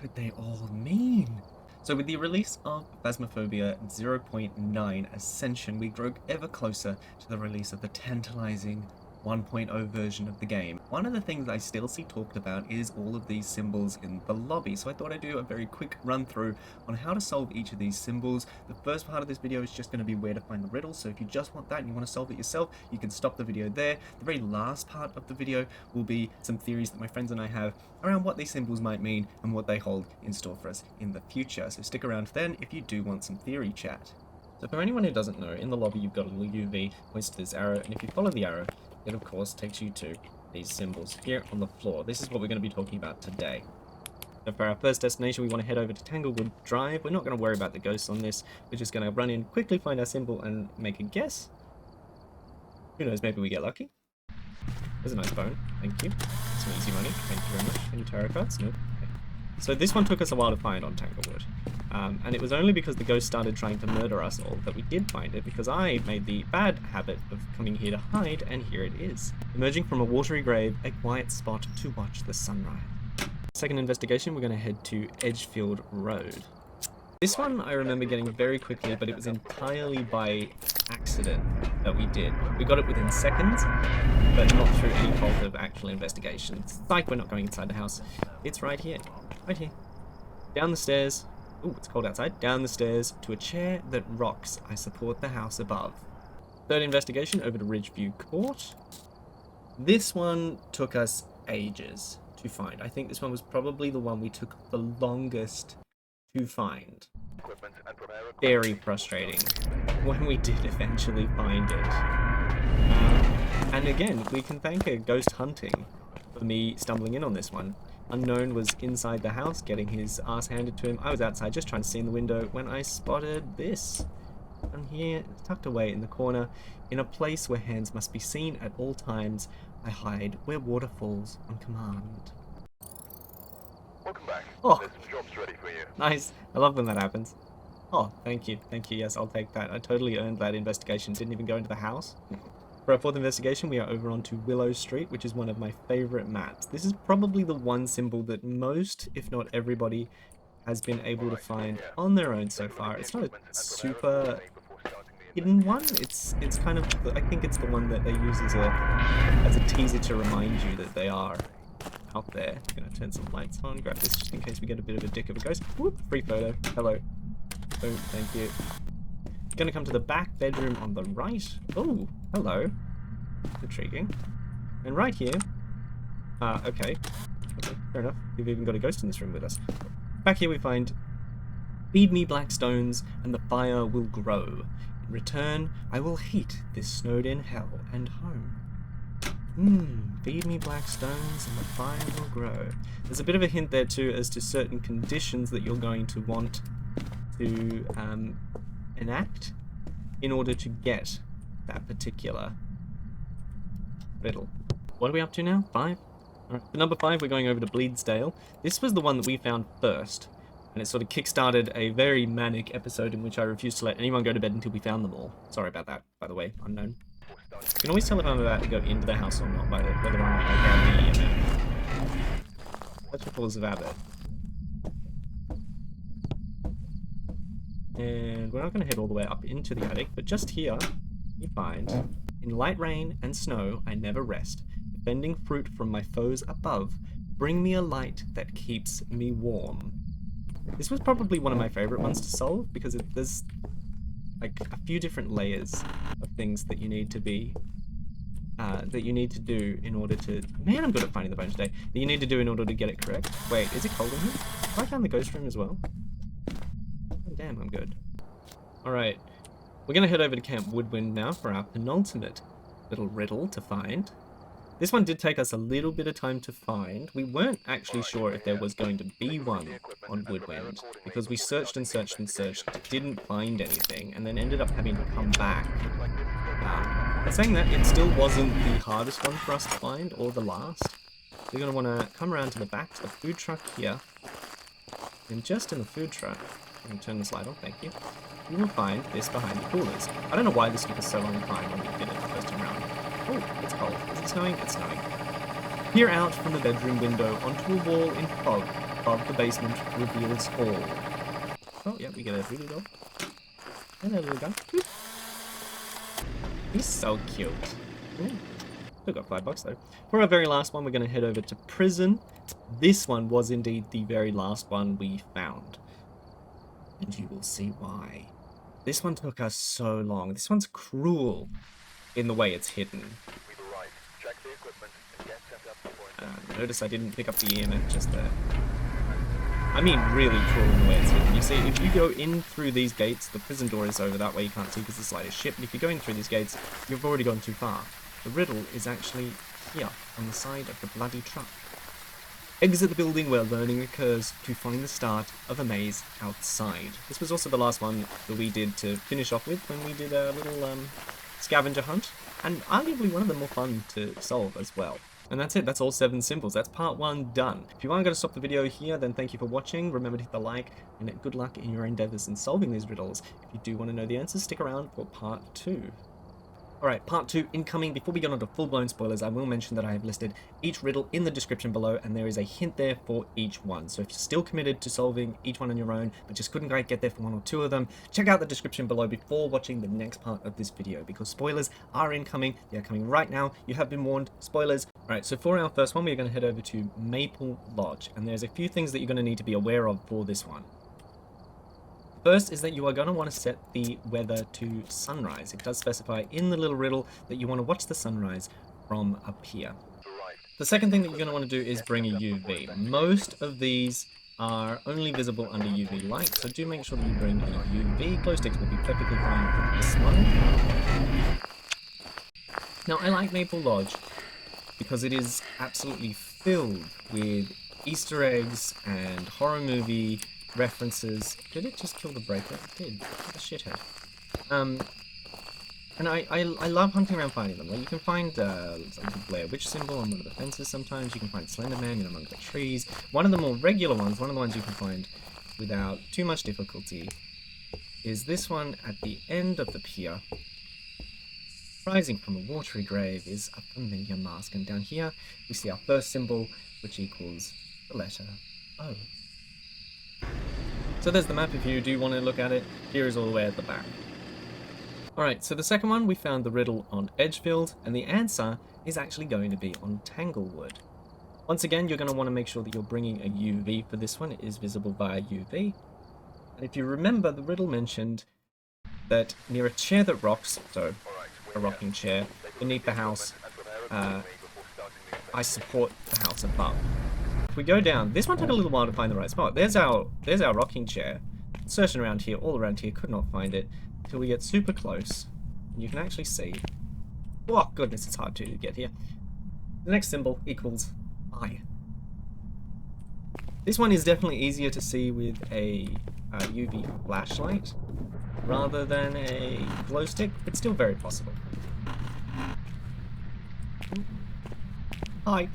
could they all mean? So with the release of Phasmophobia 0.9 Ascension, we grow ever closer to the release of the tantalizing 1.0 version of the game. One of the things I still see talked about is all of these symbols in the lobby, so I thought I'd do a very quick run through on how to solve each of these symbols. The first part of this video is just going to be where to find the riddle, so if you just want that and you want to solve it yourself, you can stop the video there. The very last part of the video will be some theories that my friends and I have around what these symbols might mean and what they hold in store for us in the future, so stick around then if you do want some theory chat. So for anyone who doesn't know, in the lobby you've got a little UV points to this arrow, and if you follow the arrow, it of course takes you to these symbols here on the floor. This is what we're going to be talking about today. So for our first destination, we want to head over to Tanglewood Drive. We're not going to worry about the ghosts on this. We're just going to run in, quickly find our symbol, and make a guess. Who knows, maybe we get lucky. There's a nice bone. Thank you. Some easy money. Thank you very much. Any tarot cards? Nope. Okay. So this one took us a while to find on Tanglewood. And it was only because the ghost started trying to murder us all that we did find it, because I made the bad habit of coming here to hide, and here it is. Emerging from a watery grave, a quiet spot to watch the sunrise. Second investigation, we're going to head to Edgefield Road. This one I remember getting very quickly, but it was entirely by accident that we did. We got it within seconds, but not through any fault of actual investigation. It's like we're not going inside the house. It's right here. Right here. Down the stairs. Ooh, it's cold outside. Down the stairs to a chair that rocks. I support the house above. Third investigation, over to Ridgeview Court. This one took us ages to find. I think this one was probably the one we took the longest to find. Very frustrating when we did eventually find it. And again, we can thank a ghost hunting for me stumbling in on this one. Unknown was inside the house getting his ass handed to him. I was outside just trying to see in the window when I spotted this. And here, tucked away in the corner, in a place where hands must be seen at all times, I hide where water falls on command. Welcome back. Oh, There's some jobs ready for you. nice. I love when that happens. Oh, thank you. Thank you. Yes, I'll take that. I totally earned that investigation. Didn't even go into the house. For our fourth investigation, we are over onto Willow Street, which is one of my favorite maps. This is probably the one symbol that most, if not everybody, has been able to find on their own so far. It's not a super hidden one. It's kind of, I think it's the one that they use as a teaser to remind you that they are out there. I'm gonna turn some lights on, grab this just in case we get a bit of a dick of a ghost. Whoop, free photo. Hello. Boom, thank you. Gonna come to the back bedroom on the right. Oh, hello. Intriguing. And right here. Okay, fair enough. We've even got a ghost in this room with us. Back here we find, feed me black stones and the fire will grow. In return, I will heat this snowed in hell and home. Feed me black stones and the fire will grow. There's a bit of a hint there too as to certain conditions that you're going to want to enact in order to get that particular riddle. What are we up to now? 5? Alright, for number 5 we're going over to Bleasdale. This was the one that we found first, and it sort of kick-started a very manic episode in which I refused to let anyone go to bed until we found them all. Sorry about that, by the way, unknown. You can always tell if I'm about to go into the house or not by whether or not I grab the EMF. Such a force of habit. And we're not going to head all the way up into the attic, but just here, you find, in light rain and snow, I never rest, defending fruit from my foes above, bring me a light that keeps me warm. This was probably one of my favorite ones to solve, because there's like a few different layers of things that you need to be, that you need to do in order to, man, I'm good at finding the bone today, that you need to do in order to get it correct. Wait, is it cold in here? Have I found the ghost room as well? Damn, I'm good. Alright, we're going to head over to Camp Woodwind now for our penultimate little riddle to find. This one did take us a little bit of time to find. We weren't actually sure if there was going to be one on Woodwind, because we searched and searched and searched, didn't find anything, and then ended up having to come back. But saying that, it still wasn't the hardest one for us to find, or the last. We're going to want to come around to the back to the food truck here, and just in the food truck, I'm going to turn this light on, thank you. You will find this behind the coolers. I don't know why this took us so long to find when we did it the first time around. Oh, it's cold. Is it snowing? It's snowing. Peer out from the bedroom window onto a wall in fog. above the basement reveals all. Oh, yeah, we get a little dog. Hello, little guy. He's so cute. Ooh. Still got $5 though. For our very last one, we're going to head over to prison. This one was indeed the very last one we found. And you will see why. This one took us so long. This one's cruel in the way it's hidden. Notice I didn't pick up the EMF just there. I mean really cruel in the way it's hidden. You see, if you go in through these gates, the prison door is over that way, you can't see because it's like a ship, and if you go in through these gates, you've already gone too far. The riddle is actually here, on the side of the bloody truck. Exit the building where learning occurs to find the start of a maze outside. This was also the last one that we did to finish off with when we did a little scavenger hunt, and arguably one of the more fun to solve as well. And that's it, that's all 7 symbols. That's part 1 done. If you aren't going to stop the video here, then thank you for watching. Remember to hit the like, and good luck in your endeavours in solving these riddles. If you do want to know the answers, stick around for part 2. Alright, part 2 incoming. Before we get on to full-blown spoilers, I will mention that I have listed each riddle in the description below, and there is a hint there for each one. So if you're still committed to solving each one on your own, but just couldn't quite get there for 1 or 2 of them, check out the description below before watching the next part of this video, because spoilers are incoming. They are coming right now. You have been warned. Spoilers. Alright, so for our first one, we're going to head over to Maple Lodge, and there's a few things that you're going to need to be aware of for this one. First is that you are going to want to set the weather to sunrise. It does specify in the little riddle that you want to watch the sunrise from up here. The second thing that you're going to want to do is bring a UV. Most of these are only visible under UV light, so do make sure that you bring a UV. Glow sticks will be perfectly fine for this one. Now, I like Maple Lodge because it is absolutely filled with Easter eggs and horror movie references. Did it just kill the breaker? It did. What a shithead. And I love hunting around finding them. Like, you can find like the Blair Witch symbol on one of the fences sometimes. You can find Slender Man in among the trees. One of the more regular ones, one of the ones you can find without too much difficulty, is this one at the end of the pier. Rising from a watery grave is a familiar mask. And down here, we see our first symbol, which equals the letter O. So there's the map if you do want to look at it. Here is all the way at the back. Alright, so the second one, we found the riddle on Edgefield, and the answer is actually going to be on Tanglewood. Once again, you're going to want to make sure that you're bringing a UV for this one. It is visible via UV. And if you remember, the riddle mentioned that near a chair that rocks, so a rocking chair, beneath the house, I support the house above. If we go down, this one took a little while to find the right spot. There's our rocking chair. Searching around here, all around here, could not find it until we get super close. And you can actually see. Oh goodness, it's hard to get here. The next symbol equals I. This one is definitely easier to see with a UV flashlight rather than a glow stick, but still very possible. Hi.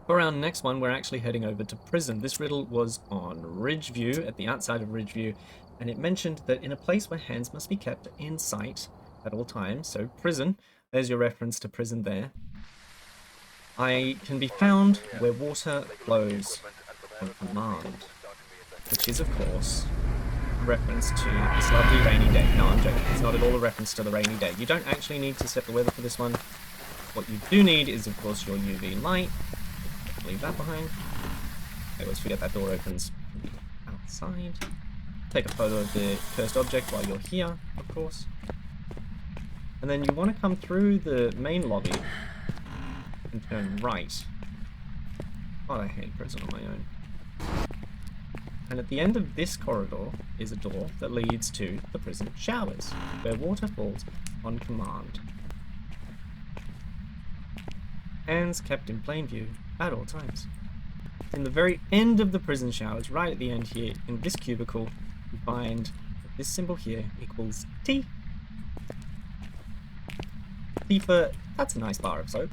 For our next one, we're actually heading over to prison. This riddle was on Ridgeview, at the outside of Ridgeview, and it mentioned that in a place where hands must be kept in sight at all times, so prison, there's your reference to prison there. I can be found where water flows on command, which is, of course, a reference to this lovely rainy day. No, I'm joking. It's not at all a reference to the rainy day. You don't actually need to set the weather for this one. What you do need is, of course, your UV light. Leave that behind. I always forget that door opens outside. Take a photo of the cursed object while you're here, of course. And then you want to come through the main lobby and turn right. God, I hate prison on my own. And at the end of this corridor is a door that leads to the prison showers, where water falls on command. Hands kept in plain view at all times. In the very end of the prison showers, right at the end here, in this cubicle, you find that this symbol here equals T. T for, that's a nice bar of soap.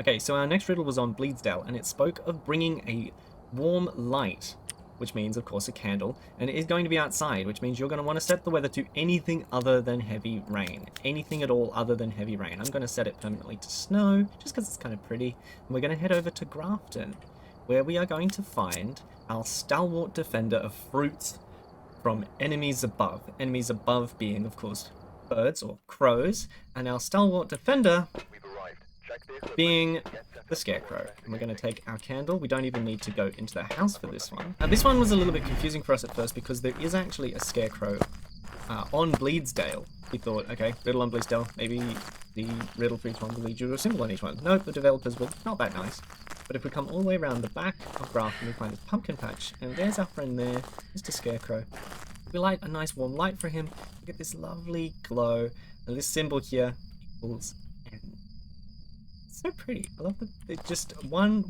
Okay, so our next riddle was on Bleasdale, and it spoke of bringing a warm light, which means, of course, a candle, and it is going to be outside, which means you're going to want to set the weather to anything other than heavy rain. Anything at all other than heavy rain. I'm going to set it permanently to snow, just because it's kind of pretty, and we're going to head over to Grafton. where we are going to find our stalwart defender of fruits from enemies above. Enemies above being, of course, birds or crows, and our stalwart defender We've arrived. Check this. being the scarecrow. And we're going to take our candle. We don't even need to go into the house for this one. Now, this one was a little bit confusing for us at first because there is actually a scarecrow on Bleasdale. We thought, okay, riddle on Bleasdale, maybe the riddle for each one will lead you to a symbol on each one. Nope, the developers were not that nice. But if we come all the way around the back of Grafton, we find this pumpkin patch, and there's our friend there, Mr. Scarecrow. We light a nice warm light for him. We get this lovely glow, and this symbol here equals N. So pretty. I love that it just one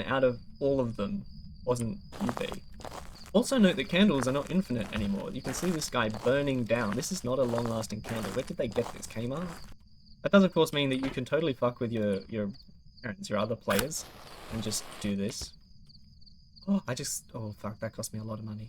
out of all of them wasn't UV. Also note that candles are not infinite anymore. You can see this guy burning down. This is not a long-lasting candle. Where did they get this? Kmart? That does of course mean that you can totally fuck with your parents, your other players, and just do this. Oh fuck, that cost me a lot of money.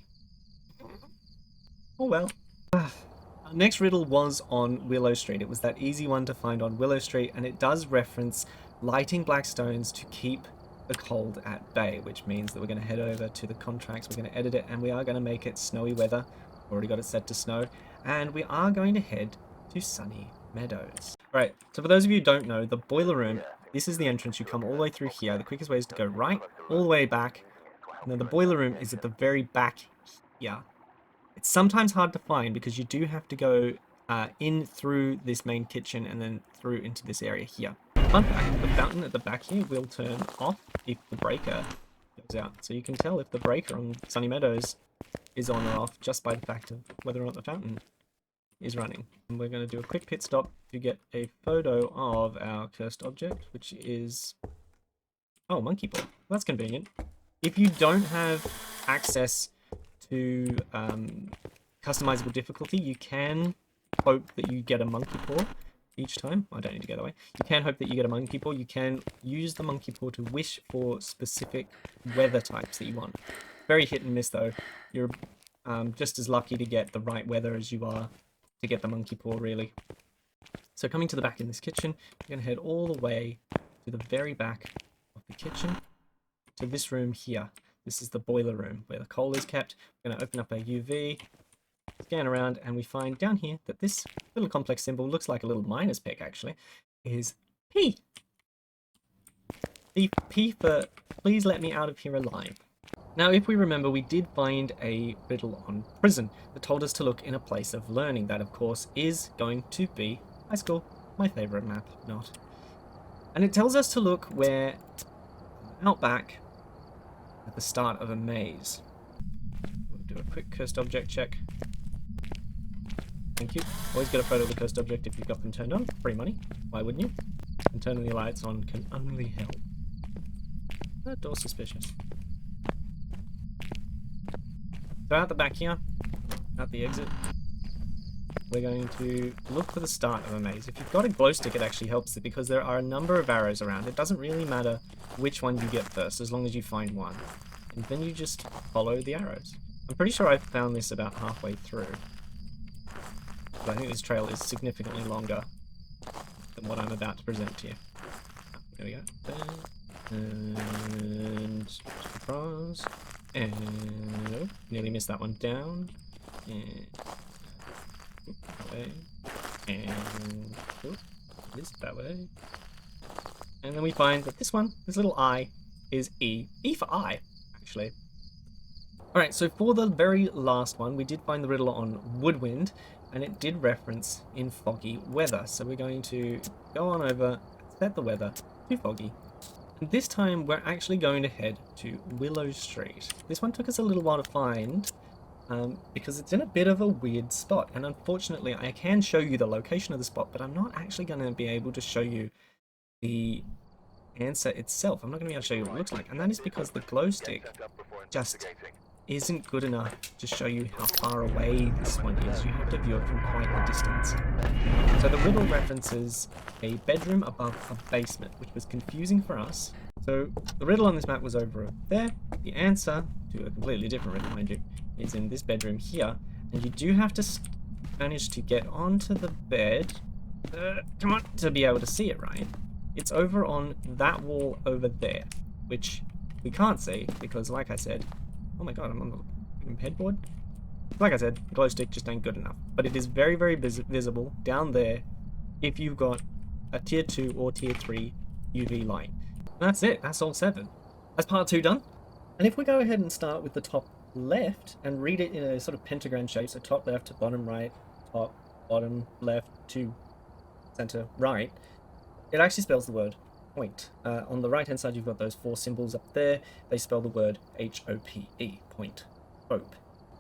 Oh well. Our next riddle was on Willow Street. It was that easy one to find on Willow Street, and it does reference lighting black stones to keep the cold at bay, which means that we're going to head over to the contracts, we're going to edit it, and we are going to make it snowy weather. Already got it set to snow, and we are going to head to Sunny Meadows. Alright, so for those of you who don't know, the boiler room, this is the entrance. You come all the way through here. The quickest way is to go right, all the way back, and then the boiler room is at the very back here. It's sometimes hard to find because you do have to go in through this main kitchen and then through into this area here. Fun fact, the fountain at the back here will turn off if the breaker goes out. So you can tell if the breaker on Sunny Meadows is on or off just by the fact of whether or not the fountain is running. And we're going to do a quick pit stop to get a photo of our cursed object, which is... oh, monkey paw. That's convenient. If you don't have access to customizable difficulty, you can hope that you get a monkey paw each time. I don't need to go that way. You can hope that you get a monkey paw. You can use the monkey paw to wish for specific weather types that you want. Very hit and miss though. You're just as lucky to get the right weather as you are to get the monkey paw, really. So coming to the back in this kitchen, we're going to head all the way to the very back of the kitchen to this room here. This is the boiler room where the coal is kept. We're going to open up our UV, scan around, and we find down here that this little complex symbol looks like a little miner's pick, actually, is P. The P for please let me out of here alive. Now, if we remember, we did find a riddle on prison that told us to look in a place of learning. That, of course, is going to be high school, my favourite map, not. And it tells us to look where out back at the start of a maze. We'll do a quick cursed object check. Thank you. Always get a photo of the cursed object if you've got them turned on. Free money. Why wouldn't you? And turning the lights on can only help. That door's suspicious. So out the back here, out the exit, we're going to look for the start of a maze. If you've got a glow stick, it actually helps it because there are a number of arrows around. It doesn't really matter which one you get first, as long as you find one. And then you just follow the arrows. I'm pretty sure I found this about halfway through. But I think this trail is significantly longer than what I'm about to present to you. Oh, there we go. And across. And nope, nearly missed that one down. And that way. And this that way. And then we find that this one, this little I, is E. E for I, actually. Alright, so for the very last one, we did find the riddle on Woodwind, and it did reference in foggy weather. So we're going to go on over, set the weather to foggy. And this time we're actually going to head to Willow Street. This one took us a little while to find because it's in a bit of a weird spot. And unfortunately, I can show you the location of the spot, but I'm not actually going to be able to show you the answer itself. I'm not going to be able to show you what it looks like. And that is because the glow stick just isn't good enough to show you how far away this one is. You have to view it from quite a distance. So the riddle references a bedroom above a basement, which was confusing for us. So the riddle on this map was over there. The answer to a completely different riddle, mind you, is in this bedroom here. And you do have to manage to get onto the bed, come on, to be able to see it, right? It's over on that wall over there, which we can't see because, like I said, oh my god, I'm on the headboard. Like I said, the glow stick just ain't good enough. But it is very, very visible down there if you've got a tier 2 or tier 3 UV light. And that's it. That's all 7. That's part 2 done. And if we go ahead and start with the top left and read it in a sort of pentagram shape, so top left to bottom right, top, bottom left to center right, it actually spells the word point. On the right hand side, you've got those 4 symbols up there. They spell the word H-O-P-E, point, hope.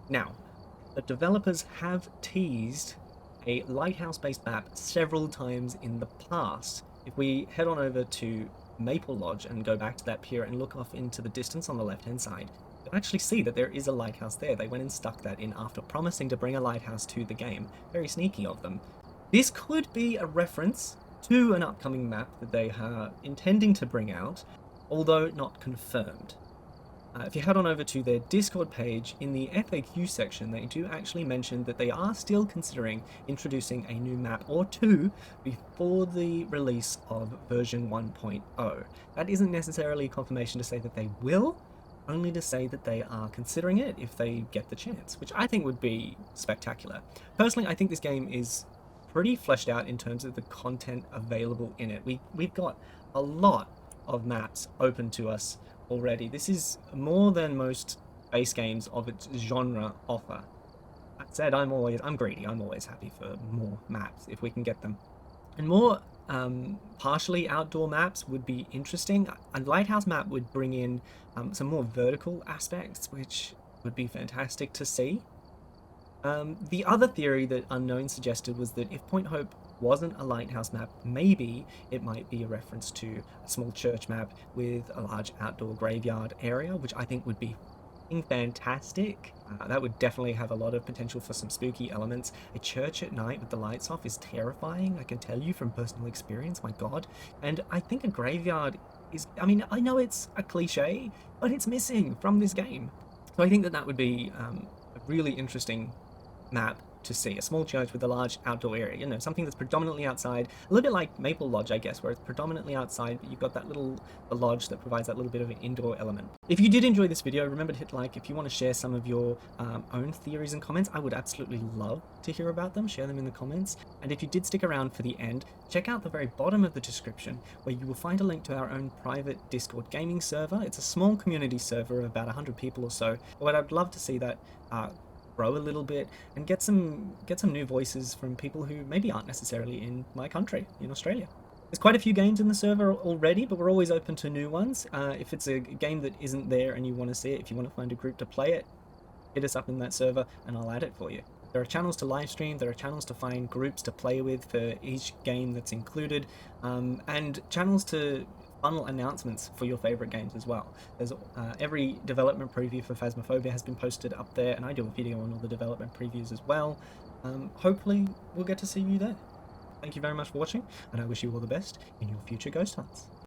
Now, the developers have teased a lighthouse-based map several times in the past. If we head on over to Maple Lodge and go back to that pier and look off into the distance on the left-hand side, you'll actually see that there is a lighthouse there. They went and stuck that in after promising to bring a lighthouse to the game. Very sneaky of them. This could be a reference to an upcoming map that they are intending to bring out, although not confirmed. If you head on over to their Discord page, in the FAQ section, they do actually mention that they are still considering introducing a new map or 2 before the release of version 1.0. That isn't necessarily confirmation to say that they will, only to say that they are considering it if they get the chance, which I think would be spectacular. Personally, I think this game is pretty fleshed out in terms of the content available in it. We've got a lot of maps open to us already. This is more than most base games of its genre offer. That said, I'm greedy. I'm always happy for more maps if we can get them. And more partially outdoor maps would be interesting. A lighthouse map would bring in some more vertical aspects, which would be fantastic to see. The other theory that Unknown suggested was that if Point Hope wasn't a lighthouse map, maybe it might be a reference to a small church map with a large outdoor graveyard area, which I think would be fantastic. That would definitely have a lot of potential for some spooky elements. A church at night with the lights off is terrifying, I can tell you from personal experience, my god. And I think a graveyard is, I mean, I know it's a cliche, but it's missing from this game. So I think that that would be a really interesting map to see. A small church with a large outdoor area, you know, something that's predominantly outside, a little bit like Maple Lodge, I guess, where it's predominantly outside, but you've got that little lodge that provides that little bit of an indoor element. If you did enjoy this video, remember to hit like. If you want to share some of your own theories and comments, I would absolutely love to hear about them. Share them in the comments. And if you did stick around for the end, check out the very bottom of the description where you will find a link to our own private Discord gaming server. It's a small community server of about 100 people or so, but I'd love to see that grow a little bit and get some new voices from people who maybe aren't necessarily in my country, in Australia. There's quite a few games in the server already, but we're always open to new ones. If it's a game that isn't there and you want to see it, if you want to find a group to play it, hit us up in that server and I'll add it for you. There are channels to live stream, there are channels to find groups to play with for each game that's included, and channels to funnel announcements for your favorite games as well. There's every development preview for Phasmophobia has been posted up there, and I do a video on all the development previews as well. Hopefully we'll get to see you there. Thank you very much for watching, and I wish you all the best in your future ghost hunts.